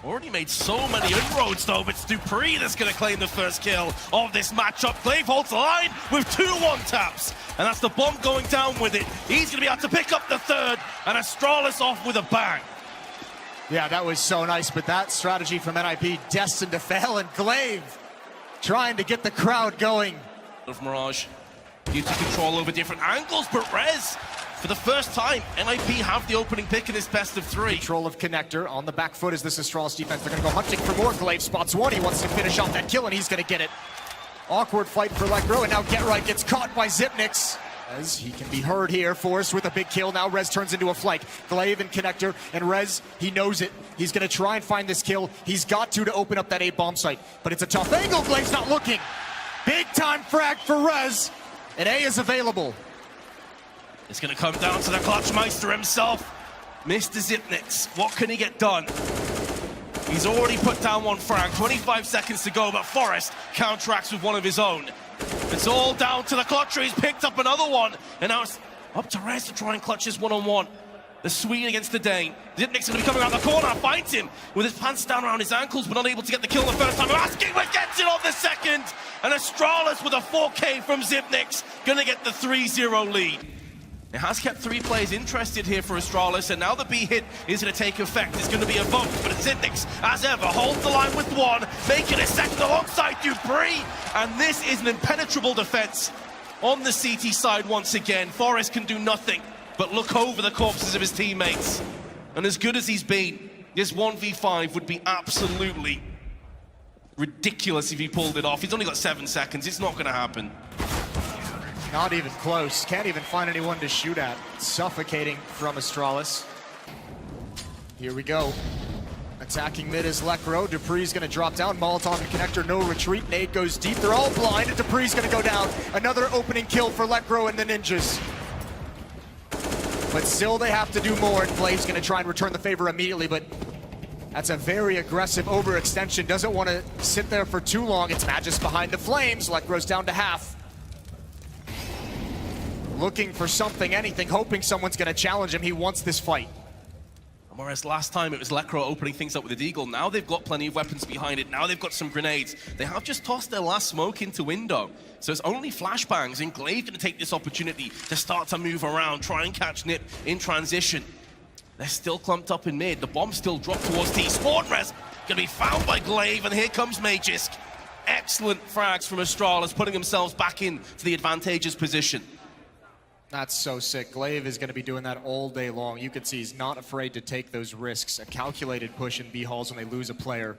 Already made so many inroads though, but it's Dupree that's going to claim the first kill of this matchup. Glaive holds the line with 2 1-taps, and that's the bomb going down with it. He's going to be able to pick up the third, and Astralis off with a bang. Yeah, that was so nice, but that strategy from NiP destined to fail, and Glaive trying to get the crowd going. Of Mirage, using control over different angles, but Rez, for the first time, NiP have the opening pick in this best of 3. Control of Connector on the back foot as this Astralis defense. They're going to go hunting for more. Glaive spots one. He wants to finish off that kill, and he's going to get it. Awkward fight for REKT, and now GetRight gets caught by Xyp9x. As he can be heard here, Forrest with a big kill. Now Rez turns into a flank. Glaive and Connector, and Rez, he knows it. He's going to try and find this kill. He's got to open up that A bomb site, but it's a tough angle. Glaive's not looking. Big time frag for Rez, and A is available. It's going to come down to the Clutchmeister himself. Mr. Xyp9x, what can he get done? He's already put down 1 frag, 25 seconds to go, but Forrest counteracts with one of his own. It's all down to the Clutcher. He's picked up another one, and now it's up to Rez to try and clutch this one-on-one. The Swede against the Dane. Xyp9x going to be coming around the corner, finds him with his pants down around his ankles, but not able to get the kill the first time. Askingwith gets it on the second, and Astralis with a 4K from Xyp9x, going to get the 3-0 lead. It has kept 3 players interested here for Astralis, and now the B hit is going to take effect. It's going to be a vote, but Xyp9x, as ever, holds the line with 1, making a second alongside Dupree, and this is an impenetrable defense on the CT side once again. Forrest can do nothing but look over the corpses of his teammates, and as good as he's been, this 1v5 would be absolutely ridiculous if he pulled it off. He's only got 7 seconds. It's not going to happen. Not even close. Can't even find anyone to shoot at. Suffocating from Astralis. Here we go. Attacking mid is REKT. Dupree's going to drop down. Molotov and Connector, no retreat. Nade goes deep. They're all blind, and Dupree's going to go down. Another opening kill for REKT and the Ninjas. But still, they have to do more, and Glaive's going to try and return the favor immediately, but that's a very aggressive overextension. Doesn't want to sit there for too long. It's Magis behind the flames. REKT's down to half. Looking for something, anything, hoping someone's going to challenge him. He wants this fight. Whereas last time it was REKT opening things up with the Deagle, now they've got plenty of weapons behind it. Now they've got some grenades. They have just tossed their last smoke into window. So it's only flashbangs, and Glaive going to take this opportunity to start to move around, try and catch NiP in transition. They're still clumped up in mid. The bomb still dropped towards T. Spawnres going to be found by Glaive, and here comes Magisk. Excellent frags from Astralis, putting themselves back into the advantageous position. That's so sick. Glaive is going to be doing that all day long. You can see he's not afraid to take those risks. A calculated push in B halls when they lose a player.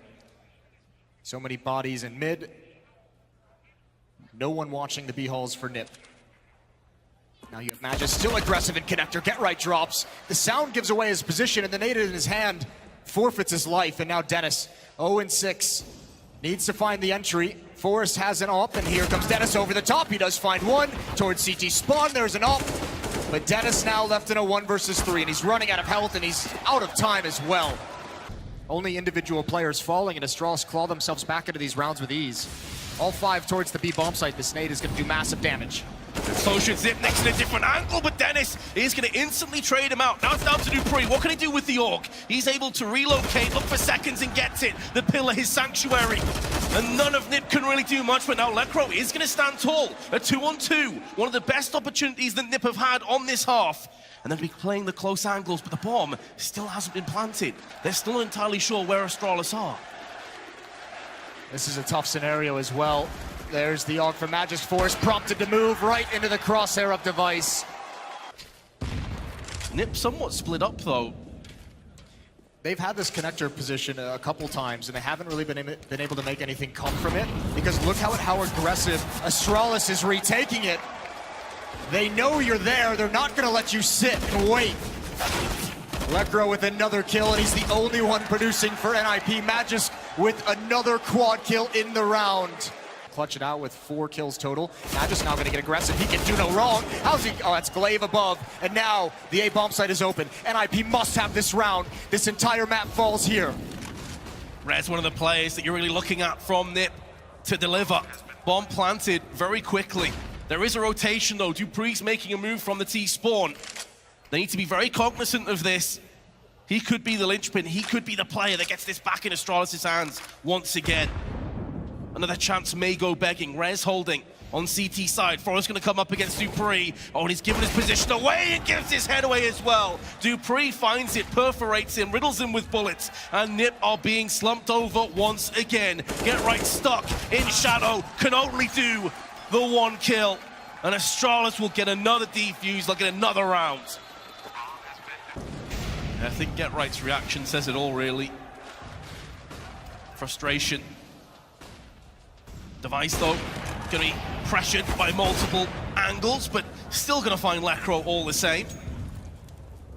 So many bodies in mid. No one watching the B halls for NiP. Now you have Magis still aggressive in Connector. GetRight drops. The sound gives away his position, and the nade in his hand forfeits his life. And now Dennis, 0-6, needs to find the entry. Forrest has an op, and here comes Dennis over the top. He does find one towards CT spawn. There's an op, but Dennis now left in a 1 versus 3, and he's running out of health, and he's out of time as well. Only individual players falling, and Astralis claw themselves back into these rounds with ease. All 5 towards the B bomb site. This nade is going to do massive damage. So should Xyp9x in a different angle, but Dennis is going to instantly trade him out. Now it's down to Dupree. What can he do with the AUG? He's able to relocate, look for seconds, and gets it. The pillar, his sanctuary. And none of NiP can really do much, but now REKT is going to stand tall. A 2-on-2. One of the best opportunities that NiP have had on this half. And they'll be playing the close angles, but the bomb still hasn't been planted. They're still not entirely sure where Astralis are. This is a tough scenario as well. There's the AUG from Magis. Forrest prompted to move right into the crosshair of Device. NiP somewhat split up though. They've had this connector position a couple times, and they haven't really been able to make anything come from it, because look how aggressive Astralis is retaking it. They know you're there. They're not going to let you sit and wait. REKT with another kill, and he's the only one producing for NiP. Magis with another quad kill in the round. Clutch it out with 4 kills total. Magis now going to get aggressive. He can do no wrong. How's he? Oh, that's Glaive above. And now the A bomb site is open. NiP must have this round. This entire map falls here. Red's one of the players that you're really looking at from NiP to deliver. Bomb planted very quickly. There is a rotation though. Dupree's making a move from the T spawn. They need to be very cognizant of this. He could be the linchpin. He could be the player that gets this back in Astralis' hands once again. Another chance may go begging. Rez holding on CT side. Forrest gonna come up against Dupree. Oh, and he's given his position away and gives his head away as well. Dupree finds it, perforates him, riddles him with bullets, and NiP are being slumped over once again. Get right stuck in shadow, can only do the one kill. And Astralis will get another defuse, they'll get another round. I think Get Right's reaction says it all, really. Frustration. Device, though, gonna be pressured by multiple angles, but still gonna find Lekro all the same.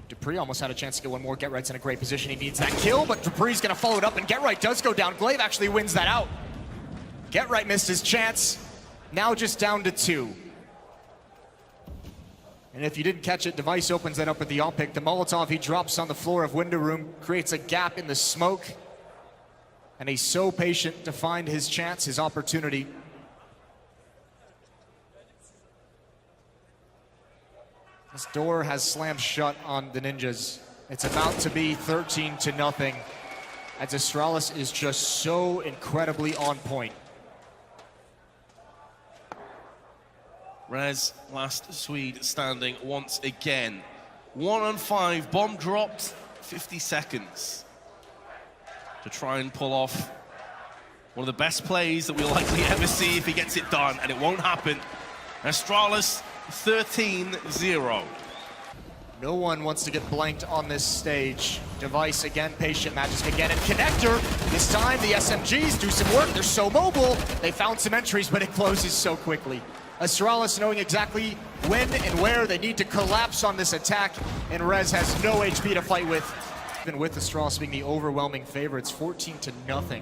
Dupree almost had a chance to get one more. Get Right's in a great position. He needs that kill, but Dupree's gonna follow it up, and Get Right does go down. Glaive actually wins that out. Get Right missed his chance. Now just down to 2. And if you didn't catch it, Device opens that up with the all-pick. The Molotov he drops on the floor of window room, creates a gap in the smoke. And he's so patient to find his chance, his opportunity. This door has slammed shut on the Ninjas. It's about to be 13-0, as Astralis is just so incredibly on point. Rez, last Swede standing once again. 1 on 5, bomb dropped, 50 seconds to try and pull off one of the best plays that we'll likely ever see if he gets it done, and it won't happen. Astralis 13-0. No one wants to get blanked on this stage. Device again, patient, Magic again, and Connector. This time the SMGs do some work, they're so mobile. They found some entries, but it closes so quickly. Astralis knowing exactly when and where they need to collapse on this attack, and Rez has no HP to fight with. Even with Astralis being the overwhelming favorites, 14-0.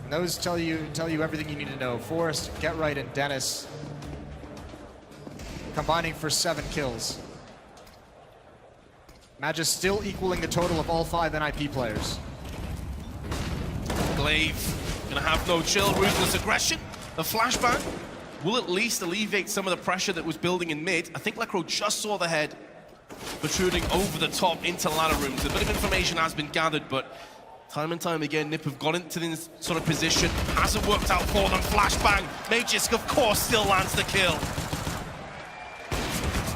And those tell you everything you need to know. Forrest, Get Right, and Dennis combining for 7 kills. Magis still equaling the total of all 5 NiP players. Glaive gonna have no chill, ruthless aggression. The flashbang will at least alleviate some of the pressure that was building in mid. I think Lekro just saw the head protruding over the top into ladder rooms. A bit of information has been gathered, but time and time again, NiP have got into this sort of position. Hasn't worked out for them. Flashbang. Magisk, of course, still lands the kill.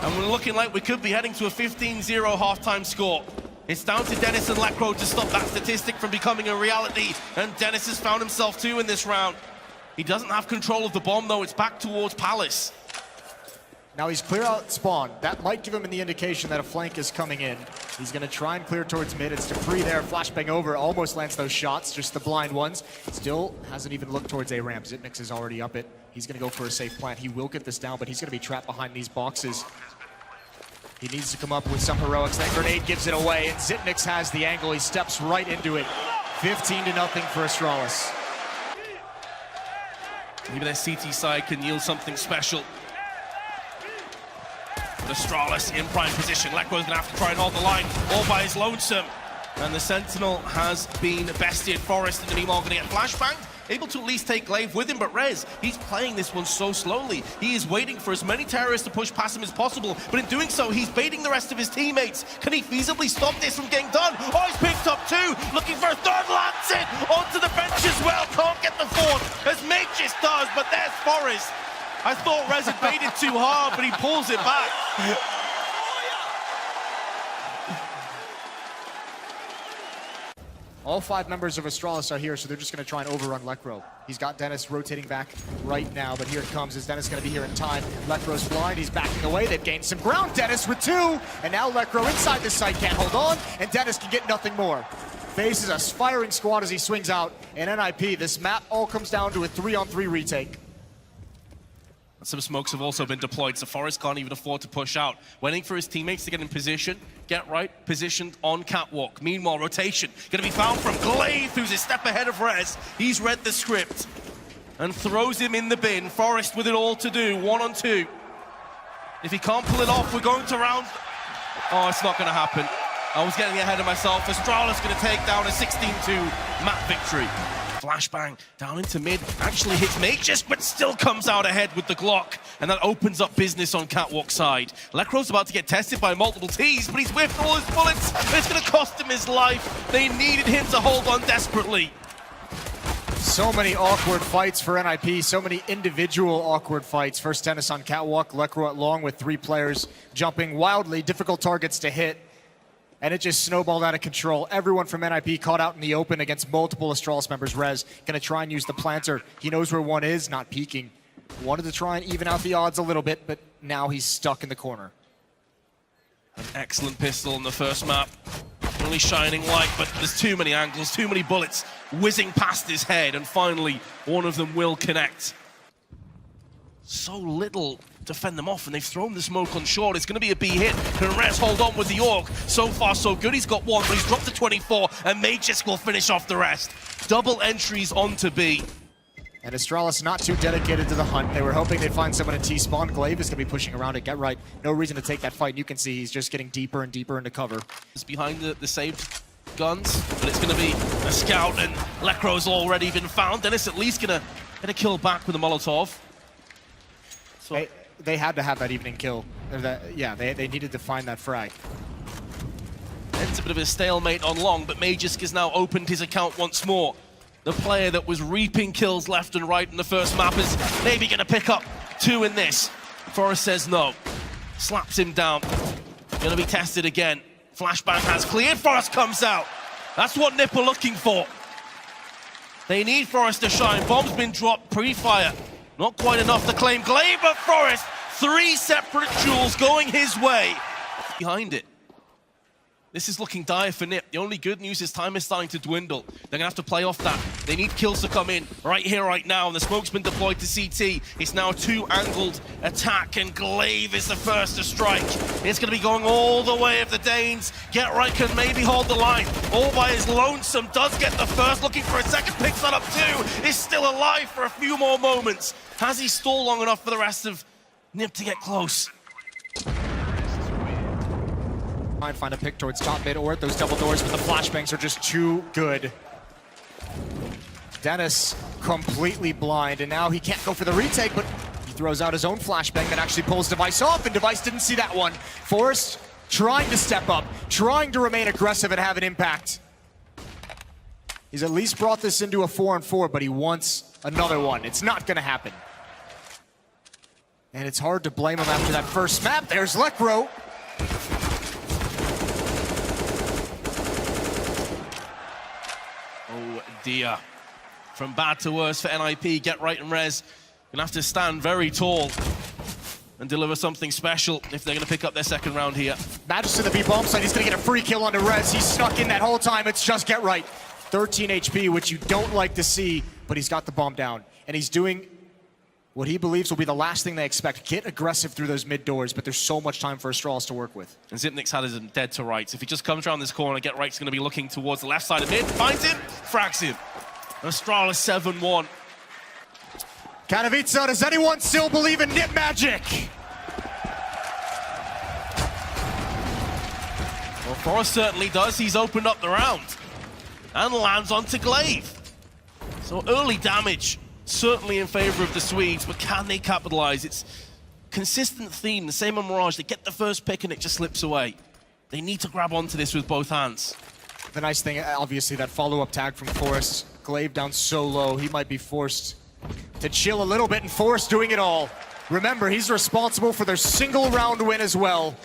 And we're looking like we could be heading to a 15-0 halftime score. It's down to Dennis and Lekro to stop that statistic from becoming a reality. And Dennis has found himself 2 in this round. He doesn't have control of the bomb, though. It's back towards Palace. Now he's clear out spawn. That might give him the indication that a flank is coming in. He's gonna try and clear towards mid. It's Dupree there, flashbang over, almost lands those shots, just the blind ones. Still hasn't even looked towards A ramp. Zipnix is already up it. He's gonna go for a safe plant. He will get this down, but he's gonna be trapped behind these boxes. He needs to come up with some heroics. That grenade gives it away, and Zipnix has the angle. He steps right into it. 15-0 for Astralis. Maybe their CT side can yield something special. But Astralis in prime position. Lekro's gonna have to try and hold the line all by his lonesome. And the Sentinel has been bested. Forrest in the meanwhile gonna get flashbanged. Able to at least take Glaive with him, but Rez, he's playing this one so slowly. He is waiting for as many terrorists to push past him as possible, but in doing so, he's baiting the rest of his teammates. Can he feasibly stop this from getting done? Oh, he's picked up 2, looking for a 3rd, lands it onto the bench as well. Can't get the 4th, as Magisk does, but there's Forrest. I thought Rez had baited too hard, but he pulls it back. All 5 members of Astralis are here, so they're just going to try and overrun Lekro. He's got Dennis rotating back right now, but here it comes. Is Dennis going to be here in time? Lekro's blind. He's backing away. They've gained some ground. Dennis with 2, and now Lekro inside this site can't hold on, and Dennis can get nothing more. Faces a firing squad as he swings out. And NiP, this map all comes down to a 3-on-3 retake. Some smokes have also been deployed, so Forrest can't even afford to push out. Waiting for his teammates to get in position. Get Right, positioned on catwalk. Meanwhile, rotation gonna be found from Glaive, who's a step ahead of Rez. He's read the script and throws him in the bin. Forrest with it all to do, 1-on-2. If he can't pull it off, we're going to round... Oh, it's not gonna happen. I was getting ahead of myself. Astralis gonna take down a 16-2 map victory. Flashbang down into mid, actually hits Major, but still comes out ahead with the Glock, and that opens up business on Catwalk side. Lekro's about to get tested by multiple T's, but he's whiffed all his bullets, and it's going to cost him his life. They needed him to hold on desperately. So many awkward fights for NiP, so many individual awkward fights. First Dennis on Catwalk, Lekro along with 3 players jumping wildly, difficult targets to hit. And it just snowballed out of control. Everyone from NiP caught out in the open against multiple Astralis members. Rez gonna try and use the planter. He knows where one is, not peeking. Wanted to try and even out the odds a little bit, but now he's stuck in the corner. An excellent pistol in the first map. Only shining light, but there's too many angles, too many bullets whizzing past his head, and finally, one of them will connect. So little to fend them off, and they've thrown the smoke on short. It's going to be a B hit. Can Rez hold on with the AUG? So far, so good. He's got 1, but he's dropped to 24, and Magisk will finish off the rest. Double entries onto B. And Astralis not too dedicated to the hunt. They were hoping they'd find someone in T-spawn. Glaive is going to be pushing around at Get Right. No reason to take that fight. You can see he's just getting deeper and deeper into cover. It's behind the saved guns, but it's going to be a scout, and Lekro's already been found. Dennis at least going to get a kill back with a Molotov. So they had to have that evening kill. They needed to find that frag. It's a bit of a stalemate on long, but Magisk has now opened his account once more. The player that was reaping kills left and right in the first map is maybe going to pick up 2 in this. Forrest says no. Slaps him down. Going to be tested again. Flashbang has cleared. Forrest comes out. That's what NiP are looking for. They need Forrest to shine. Bomb's been dropped pre-fire. Not quite enough to claim Glaive, but Forrest, 3 separate duels going his way. Behind it. This is looking dire for NiP. The only good news is time is starting to dwindle. They're gonna have to play off that. They need kills to come in right here, right now, and the smoke's been deployed to CT. It's now a 2-angled attack, and Glaive is the first to strike. It's gonna be going all the way of the Danes. Get Right can maybe hold the line. All by his lonesome, does get the first, looking for a second, picks that up too. Is still alive for a few more moments. Has he stalled long enough for the rest of NiP to get close? Try and find a pick towards top mid or at those double doors, but the flashbangs are just too good. Dennis completely blind, and now he can't go for the retake, but he throws out his own flashbang that actually pulls Device off, and Device didn't see that one. Forrest trying to step up, trying to remain aggressive and have an impact. He's at least brought this into a 4-on-4, but he wants another one. It's not gonna happen. And it's hard to blame him after that first map. There's Lekro. Oh dear. From bad to worse for NiP, Get Right and Rez gonna have to stand very tall and deliver something special if they're gonna pick up their second round here. Magist in the B-bomb side, he's gonna get a free kill onto Rez. He's snuck in that whole time, it's just Get Right. 13 HP, which you don't like to see, but he's got the bomb down. And he's doing what he believes will be the last thing they expect. Get aggressive through those mid doors, but there's so much time for Astralis to work with. And Zipnik's had his dead to rights. If he just comes around this corner, Get Right's gonna be looking towards the left side of mid, finds him, frags him. Astralis 7-1. Katowice, does anyone still believe in NiP magic? Well, Forrest certainly does. He's opened up the round and lands onto Glaive. So early damage, certainly in favor of the Swedes, but can they capitalize? It's consistent theme, the same on Mirage. They get the first pick and it just slips away. They need to grab onto this with both hands. The nice thing, obviously, that follow-up tag from Forrest. Glaive down so low, he might be forced to chill a little bit, and Forrest doing it all. Remember, he's responsible for their single round win as well.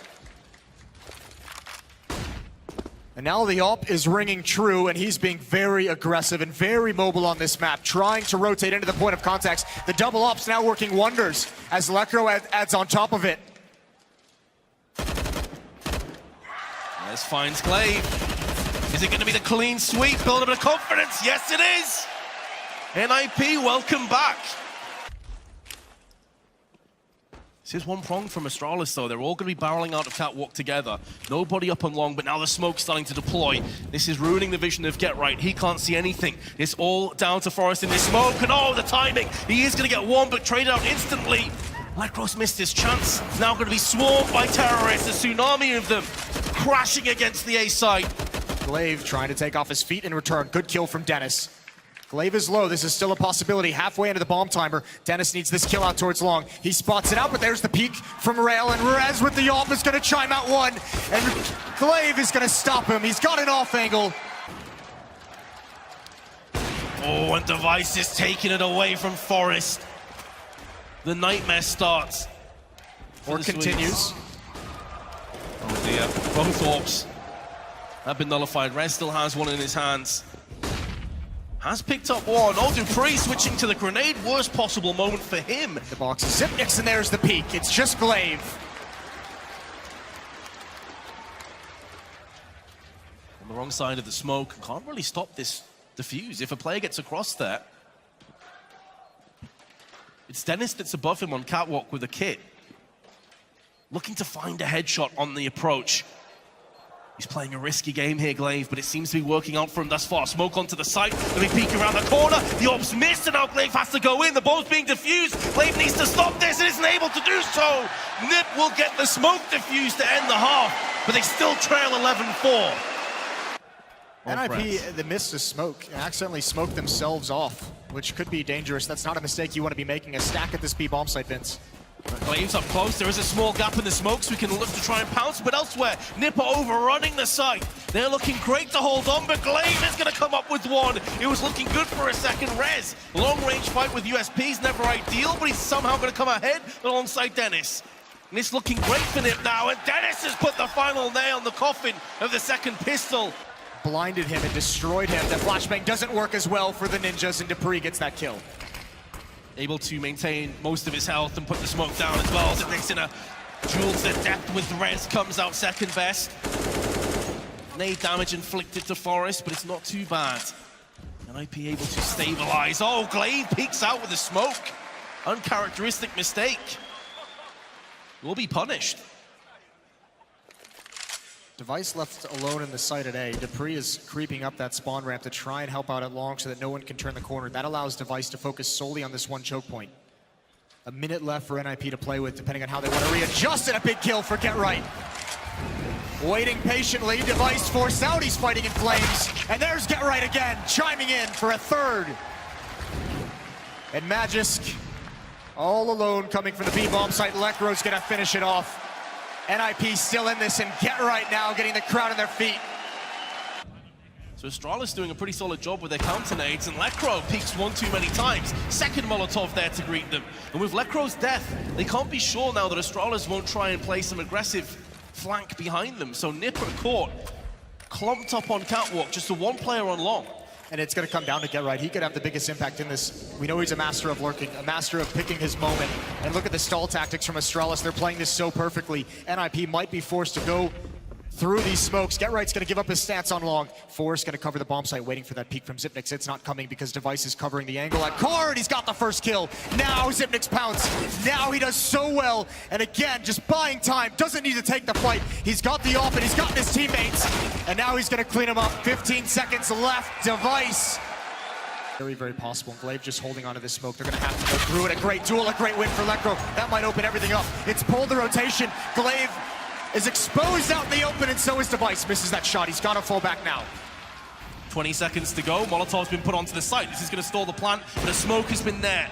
And now the AWP is ringing true, and he's being very aggressive and very mobile on this map, trying to rotate into the point of contact. The double AWP's now working wonders as Lekro adds on top of it. This finds Glaive. Is it going to be the clean sweep, build a bit of confidence? Yes, it is! NiP, welcome back. This is one prong from Astralis, though. They're all going to be barreling out of Catwalk together. Nobody up on long, but now the smoke's starting to deploy. This is ruining the vision of Get Right. He can't see anything. It's all down to Forrest in this smoke, and oh, the timing. He is going to get one, but traded out instantly. Lekros missed his chance. Now going to be swarmed by terrorists, a tsunami of them, crashing against the A side. Glaive trying to take off his feet in return. Good kill from Dennis. Glaive is low. This is still a possibility. Halfway into the bomb timer. Dennis needs this kill out towards long. He spots it out, but there's the peek from Rail, and Rez with the off is going to chime out one, and Glaive is going to stop him. He's got an off angle. Oh, and Device is taking it away from Forest. The nightmare starts. Or continues. Oh dear, both orbs have been nullified. Rez still has one in his hands. Has picked up one. Oh, Dupree switching to the grenade. Worst possible moment for him. The box is Zipnix, and there's the peek. It's just Glaive. On the wrong side of the smoke. Can't really stop this defuse. If a player gets across there, it's Dennis that's above him on catwalk with a kit. Looking to find a headshot on the approach. He's playing a risky game here, Glaive, but it seems to be working out for him thus far. Smoke onto the site, let me peek around the corner. The orb's missed, and now Glaive has to go in. The bomb's being defused. Glaive needs to stop this and isn't able to do so. NiP will get the smoke defused to end the half, but they still trail 11-4. NiP, they missed a smoke and accidentally smoked themselves off, which could be dangerous. That's not a mistake you want to be making. A stack at this B bomb site, Vince. Glaive's up close. There is a small gap in the smoke, so we can look to try and pounce. But elsewhere, NiP are overrunning the site. They're looking great to hold on, but Glaive is going to come up with one. It was looking good for a second. Rez, long-range fight with USP is never ideal, but he's somehow going to come ahead alongside Dennis. And it's looking great for NiP now, and Dennis has put the final nail in the coffin of the second pistol. Blinded him and destroyed him. The flashbang doesn't work as well for the Ninjas, and Dupree gets that kill. Able to maintain most of his health and put the smoke down as well. Zipnix in a duel to the death with Rez, comes out second best. Nade damage inflicted to Forest, but it's not too bad. NiP able to stabilize. Oh, Glaive peeks out with the smoke. Uncharacteristic mistake. Will be punished. Device left alone in the site at A. Dupree is creeping up that spawn ramp to try and help out at long so that no one can turn the corner. That allows Device to focus solely on this one choke point. A minute left for NiP to play with, depending on how they want to readjust, and a big kill for Get Right. Waiting patiently, Device forced out, he's fighting in flames. And there's Get Right again, chiming in for a third. And Magisk, all alone coming from the B-bomb site. Lekro's gonna finish it off. NiP still in this, and Get Right now getting the crowd on their feet. So Astralis doing a pretty solid job with their counter nades, and Lekro peeks one too many times. Second Molotov there to greet them. And with Lekro's death, they can't be sure now that Astralis won't try and play some aggressive flank behind them. So NiP are caught, clumped up on catwalk, just a one player on long. And it's going to come down to Get Right. He could have the biggest impact in this. We know he's a master of lurking, a master of picking his moment. And look at the stall tactics from Astralis. They're playing this so perfectly. NiP might be forced to go through these smokes. Get Right's going to give up his stance on long. Forrest going to cover the bomb site, waiting for that peek from Zipnix. It's not coming because Device is covering the angle at core, and he's got the first kill. Now Zipnix pounce. Now he does so well. And again, just buying time. Doesn't need to take the fight. He's got the off, and he's gotten his teammates. And now he's going to clean him up. 15 seconds left. Device. Very, very possible. Glaive just holding onto this smoke. They're going to have to go through it. A great duel, a great win for Lekro. That might open everything up. It's pulled the rotation. Glaive is exposed out in the open, and so is Device. Misses that shot. He's got to fall back now. 20 seconds to go. Molotov's been put onto the site. This is going to stall the plant, but the smoke has been there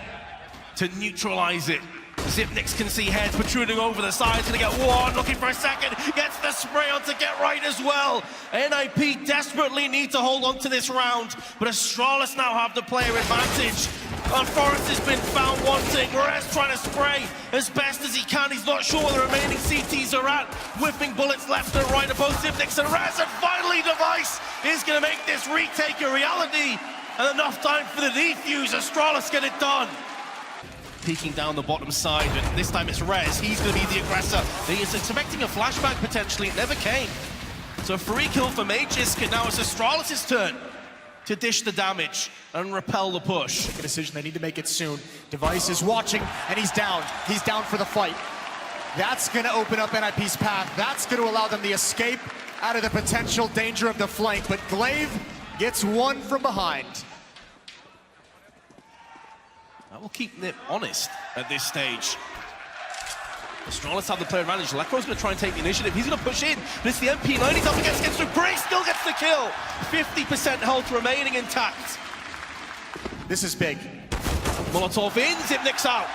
to neutralize it. Zipnix can see heads protruding over the sides. Gonna get one, looking for a second. Gets the spray on to Get Right as well. NiP desperately need to hold on to this round, but Astralis now have the player advantage. And Forrest has been found wanting. Rez trying to spray as best as he can. He's not sure where the remaining CTs are at. Whipping bullets left and right of both Zipnix and Rez. And finally, Device is going to make this retake a reality. And enough time for the defuse. Astralis get it done. Peeking down the bottom side, and this time it's Rez. He's going to be the aggressor. He is expecting a flashback potentially. It never came. So a free kill for Magisk, and now it's Astralis' turn to dish the damage and repel the push. Make a decision, they need to make it soon. Device is watching, and he's down. He's down for the fight. That's going to open up NiP's path. That's going to allow them the escape out of the potential danger of the flank, but Glaive gets one from behind. That will keep NiP honest at this stage. Astralis have the player advantage. Lekro's going to try and take the initiative. He's going to push in, but it's the MP9. He's up against Dupree, still gets the kill. 50% health remaining intact. This is big. Molotov in, Zipnik's out.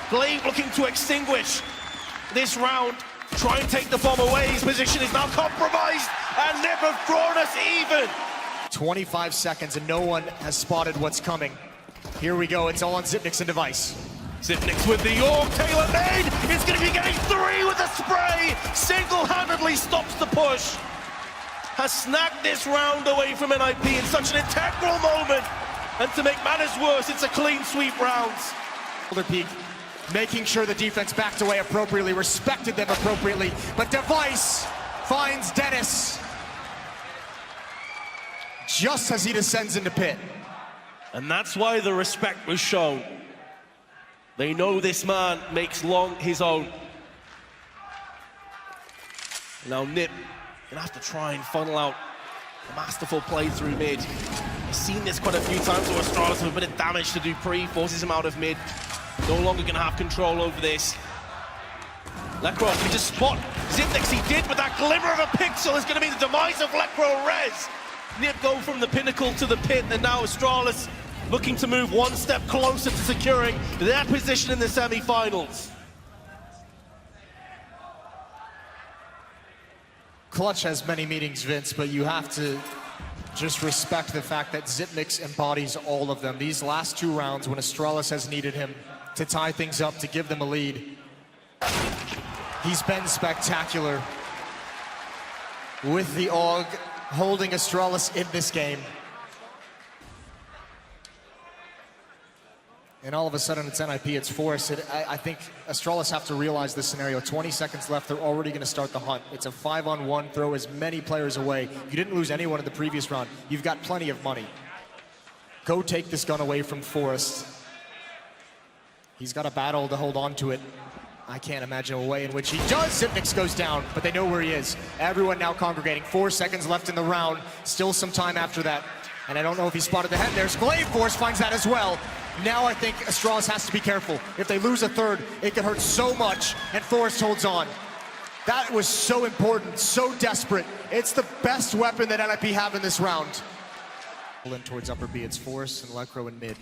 Glaive looking to extinguish this round. Try and take the bomb away. His position is now compromised, and NiP have drawn us even. 25 seconds, and no one has spotted what's coming. Here we go, it's all on Zipnik's and Device. Zipnik's with the York, tailor-made. It's going to be getting 3 with a spray. Single-handedly stops the push. Has snagged this round away from NiP in such an integral moment. And to make matters worse, it's a clean sweep rounds. Shoulder peak, making sure the defense backed away appropriately, respected them appropriately. But Device finds Dennis just as he descends into pit. And that's why the respect was shown. They know this man makes long his own. Now NiP gonna have to try and funnel out a masterful play through mid. I've seen this quite a few times where Astralis with a bit of damage to Dupree, forces him out of mid. No longer gonna have control over this. Lekro can just spot Zipnik's, he did, but that glimmer of a pixel is gonna be the demise of Lekro Rez. NiP go from the pinnacle to the pit, and now Astralis looking to move one step closer to securing their position in the semi-finals. Clutch has many meanings, Vince, but you have to just respect the fact that Zipnik's embodies all of them. These last 2 rounds, when Astralis has needed him to tie things up, to give them a lead, he's been spectacular with the AUG holding Astralis in this game. And all of a sudden, it's NiP, it's forced. I think Astralis have to realize this scenario. 20 seconds left, they're already going to start the hunt. It's a 5-on-1, throw as many players away. You didn't lose anyone in the previous round. You've got plenty of money. Go take this gun away from Forrest. He's got a battle to hold on to it. I can't imagine a way in which he does. Zipnik's goes down, but they know where he is. Everyone now congregating. 4 seconds left in the round. Still some time after that. And I don't know if he spotted the head. There's Glaive. Force finds that as well. Now I think Astralis has to be careful. If they lose a third, it could hurt so much, and Forrest holds on. That was so important, so desperate. It's the best weapon that NiP have in this round. In towards upper B, it's Forrest and Lekro in mid.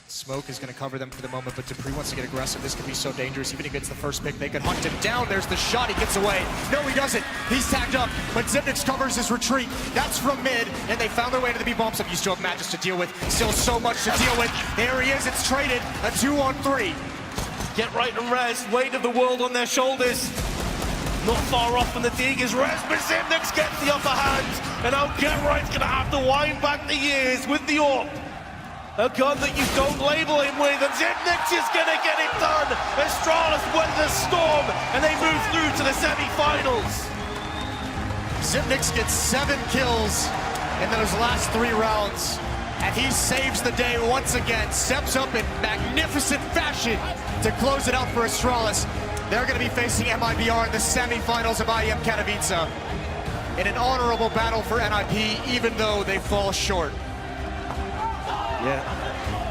Smoke is going to cover them for the moment, but Dupree wants to get aggressive. This could be so dangerous. Even if he gets the first pick, they could hunt him down. There's the shot. He gets away. No, he doesn't. He's tagged up, but Zipnik's covers his retreat. That's from mid, and they found their way to the B bomb site. You still have Magis to deal with. Still so much to deal with. There he is. It's traded. A 2-on-3. Get right and rest. Weight of the world on their shoulders. Not far off from the dig is Rez, but Zipnik's gets the upper hand. And now Get Right's going to have to wind back the years with the AWP. A gun that you don't label him with, and Zipnik's is gonna get it done. Astralis weather the storm, and they move through to the semi-finals. Zipnik's gets 7 kills in those last 3 rounds, and he saves the day once again. Steps up in magnificent fashion to close it out for Astralis. They're gonna be facing MIBR in the semi-finals of IEM Katowice in an honorable battle for NiP, even though they fall short. Yeah.